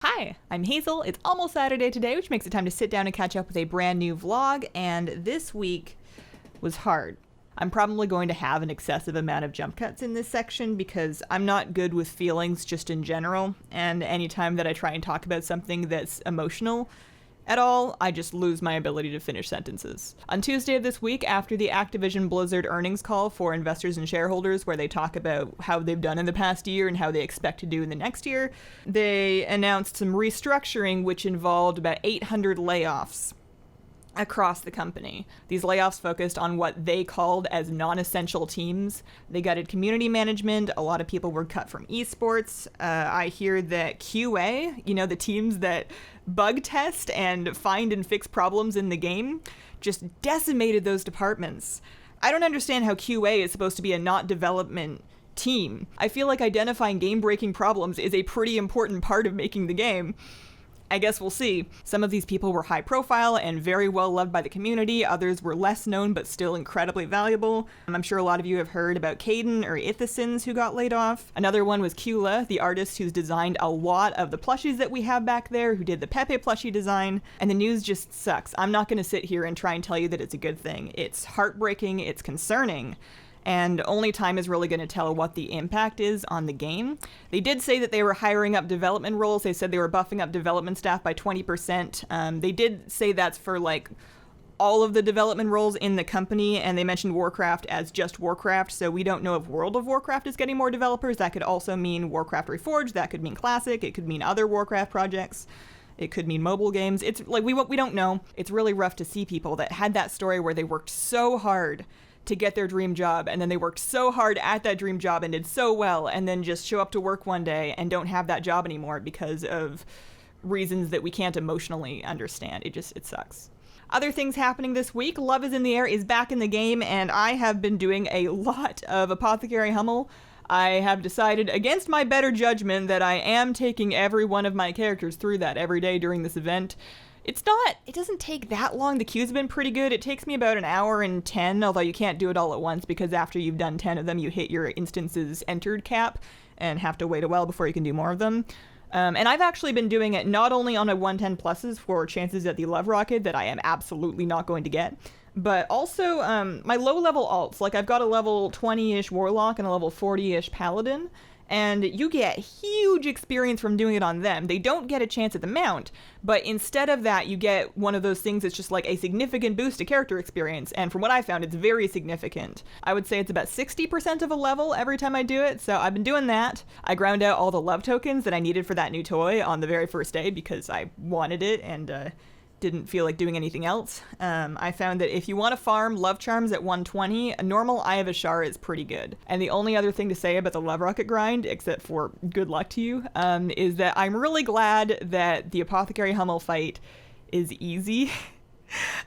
Hi, I'm Hazel. It's almost Saturday today, which makes it time to sit down and catch up with a brand new vlog, and this week was hard. I'm probably going to have an excessive amount of jump cuts in this section because I'm not good with feelings just in general, and anytime that I try and talk about something that's emotional at all, I just lose my ability to finish sentences. On Tuesday of this week, after the Activision-Blizzard earnings call for investors and shareholders, where they talk about how they've done in the past year and how they expect to do in the next year, they announced some restructuring which involved about 800 layoffs across the company. These layoffs focused on what they called as non-essential teams. They gutted community management. A lot of people were cut from esports. I hear that QA, the teams that bug test and find and fix problems in the game, just decimated those departments. I don't understand how QA is supposed to be a not development team. I feel like identifying game-breaking problems is a pretty important part of making the game. I guess we'll see. Some of these people were high profile and very well loved by the community. Others were less known but still incredibly valuable. I'm sure a lot of you have heard about Caden or Ithacins who got laid off. Another one was Kula, the artist who's designed a lot of the plushies that we have back there, who did the Pepe plushie design. And the news just sucks. I'm not going to sit here and try and tell you that it's a good thing. It's heartbreaking, it's concerning. And only time is really going to tell what the impact is on the game. They did say that they were hiring up development roles. They said they were buffing up development staff by 20%. They did say that's for all of the development roles in the company, and they mentioned Warcraft as just Warcraft, so we don't know if World of Warcraft is getting more developers. That could also mean Warcraft Reforged, that could mean Classic, it could mean other Warcraft projects. It could mean mobile games. It's we don't know. It's really rough to see people that had that story where they worked so hard to get their dream job, and then they worked so hard at that dream job and did so well, and then just show up to work one day and don't have that job anymore because of reasons that we can't emotionally understand. It sucks. Other things happening this week, Love is in the Air is back in the game, and I have been doing a lot of Apothecary Hummel. I have decided, against my better judgment, that I am taking every one of my characters through that every day during this event. It doesn't take that long. The queue's been pretty good. It takes me about an hour and 10, although you can't do it all at once because after you've done 10 of them, you hit your instances entered cap and have to wait a while before you can do more of them. And I've actually been doing it not only on a 110 pluses for chances at the Love Rocket that I am absolutely not going to get, but also my low-level alts. I've got a level 20-ish Warlock and a level 40-ish Paladin, and you get huge experience from doing it on them. They don't get a chance at the mount, but instead of that, you get one of those things that's just a significant boost to character experience, and from what I found, it's very significant. I would say it's about 60% of a level every time I do it, so I've been doing that. I ground out all the love tokens that I needed for that new toy on the very first day because I wanted it and didn't feel like doing anything else. I found that if you want to farm love charms at 120, a normal Eye of Ashara is pretty good. And the only other thing to say about the Love Rocket grind, except for good luck to you, is that I'm really glad that the Apothecary Hummel fight is easy.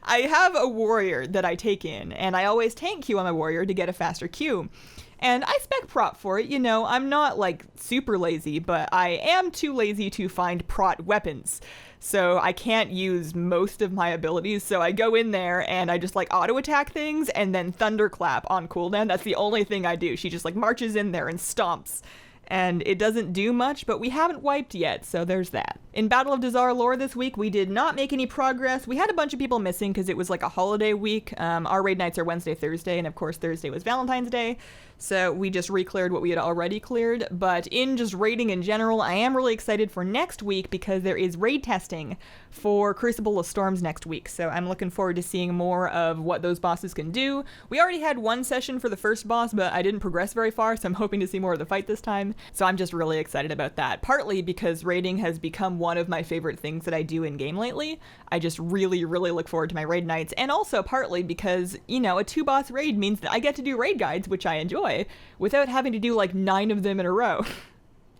I have a warrior that I take in, and I always tank Q on my warrior to get a faster Q. And I spec prot for it, I'm not super lazy, but I am too lazy to find prot weapons. So I can't use most of my abilities, so I go in there and I just auto attack things and then thunderclap on cooldown. That's the only thing I do. She just marches in there and stomps. And it doesn't do much, but we haven't wiped yet, so there's that. In Battle of Dazar lore this week, we did not make any progress. We had a bunch of people missing because it was a holiday week. Our raid nights are Wednesday, Thursday, and of course Thursday was Valentine's Day. So we just re-cleared what we had already cleared. But in just raiding in general, I am really excited for next week because there is raid testing for Crucible of Storms next week. So I'm looking forward to seeing more of what those bosses can do. We already had one session for the first boss, but I didn't progress very far, so I'm hoping to see more of the fight this time. So I'm just really excited about that. Partly because raiding has become one of my favorite things that I do in game lately. I just really, really look forward to my raid nights. And also partly because, a 2-boss raid means that I get to do raid guides, which I enjoy, without having to do 9 of them in a row.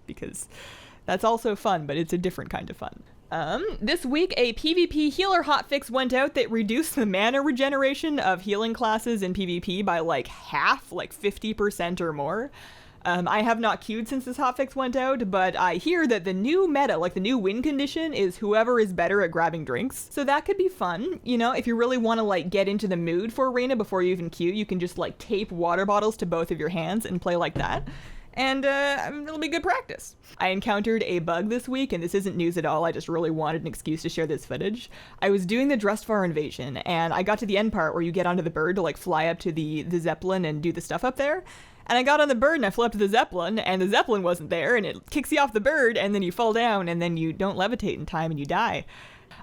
Because that's also fun, but it's a different kind of fun. This week, a PvP healer hotfix went out that reduced the mana regeneration of healing classes in PvP by half, 50% or more. I have not queued since this hotfix went out, but I hear that the new meta, the new win condition, is whoever is better at grabbing drinks. So that could be fun. If you really want to get into the mood for Arena before you even queue, you can just tape water bottles to both of your hands and play like that. and it'll be good practice. I encountered a bug this week, and this isn't news at all, I just really wanted an excuse to share this footage. I was doing the Drustvar invasion, and I got to the end part where you get onto the bird to like fly up to the Zeppelin and do the stuff up there. And I got on the bird and I flew up to the Zeppelin, and the Zeppelin wasn't there, and it kicks you off the bird, and then you fall down, and then you don't levitate in time and you die.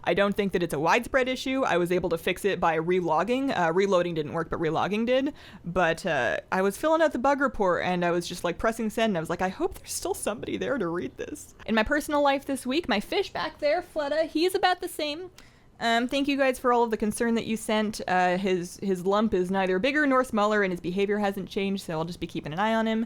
I don't think that it's a widespread issue. I was able to fix it by relogging. Reloading didn't work, but relogging did. But I was filling out the bug report, and I was just like pressing send, and I was like, I hope there's still somebody there to read this. In my personal life this week, my fish back there, Fleta, he's about the same. Thank you guys for all of the concern that you sent. His lump is neither bigger nor smaller, and his behavior hasn't changed, so I'll just be keeping an eye on him.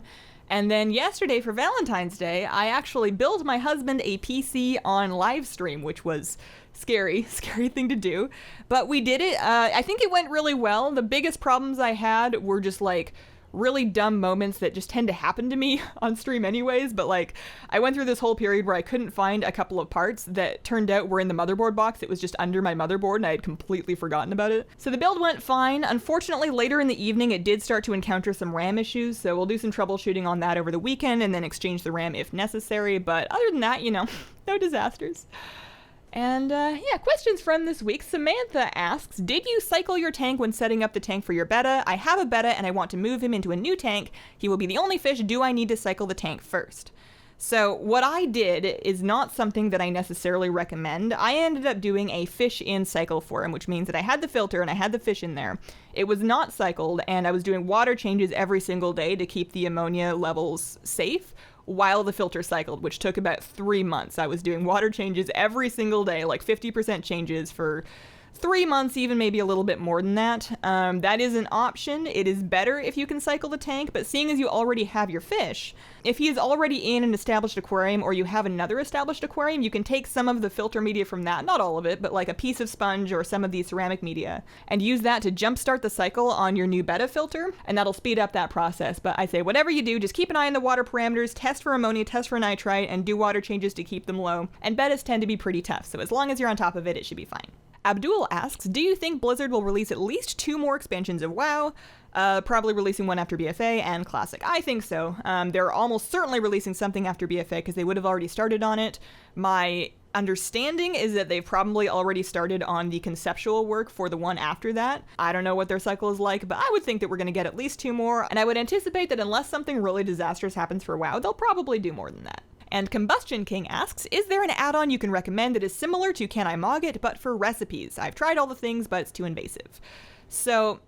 And then yesterday for Valentine's Day, I actually billed my husband a PC on live stream, which was scary thing to do. But we did it. I think it went really well. The biggest problems I had were just like really dumb moments that just tend to happen to me on stream anyways, but like I went through this whole period where I couldn't find a couple of parts that turned out were in the motherboard box. It was just under my motherboard and I had completely forgotten about it. So the build went fine. Unfortunately, later in the evening it did start to encounter some RAM issues, so we'll do some troubleshooting on that over the weekend and then exchange the RAM if necessary, but other than that, you know, no disasters. And yeah, questions from this week. Samantha asks, did you cycle your tank when setting up the tank for your beta? I have a beta and I want to move him into a new tank. He will be the only fish. Do I need to cycle the tank first? So what I did is not something that I necessarily recommend. I ended up doing a fish in cycle for him, which means that I had the filter and I had the fish in there. It was not cycled, and I was doing water changes every single day to keep the ammonia levels safe while the filter cycled, which took about 3 months. I was doing water changes every single day, like 50% changes for 3 months, even maybe a little bit more than that. That is an option. It is better if you can cycle the tank, but seeing as you already have your fish, if he is already in an established aquarium or you have another established aquarium, you can take some of the filter media from that, not all of it, but like a piece of sponge or some of the ceramic media, and use that to jumpstart the cycle on your new beta filter, and that'll speed up that process. But I say, whatever you do, just keep an eye on the water parameters, test for ammonia, test for nitrite, and do water changes to keep them low. And betas tend to be pretty tough, so as long as you're on top of it, it should be fine. Abdul asks, do you think Blizzard will release at least 2 more expansions of WoW? Probably releasing one after BFA and Classic. I think so. They're almost certainly releasing something after BFA because they would have already started on it. My understanding is that they've probably already started on the conceptual work for the one after that. I don't know what their cycle is like, but I would think that we're going to get at least 2 more, and I would anticipate that unless something really disastrous happens for WoW, they'll probably do more than that. And Combustion King asks, is there an add-on you can recommend that is similar to Can I Mog It, but for recipes? I've tried all the things, but it's too invasive. So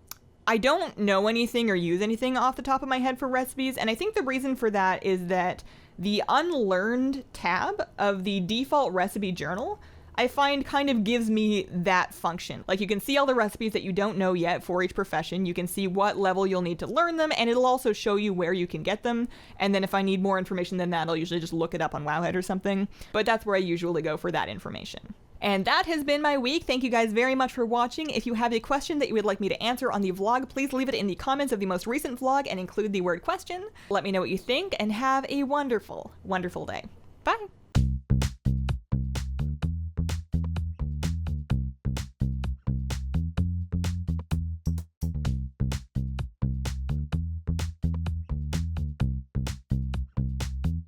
I don't know anything or use anything off the top of my head for recipes, and I think the reason for that is that the unlearned tab of the default recipe journal, I find kind of gives me that function. Like, you can see all the recipes that you don't know yet for each profession, you can see what level you'll need to learn them, and it'll also show you where you can get them, and then if I need more information than that, I'll usually just look it up on Wowhead or something, but that's where I usually go for that information. And that has been my week. Thank you guys very much for watching. If you have a question that you would like me to answer on the vlog, please leave it in the comments of the most recent vlog and include the word question. Let me know what you think, and have a wonderful, wonderful day. Bye!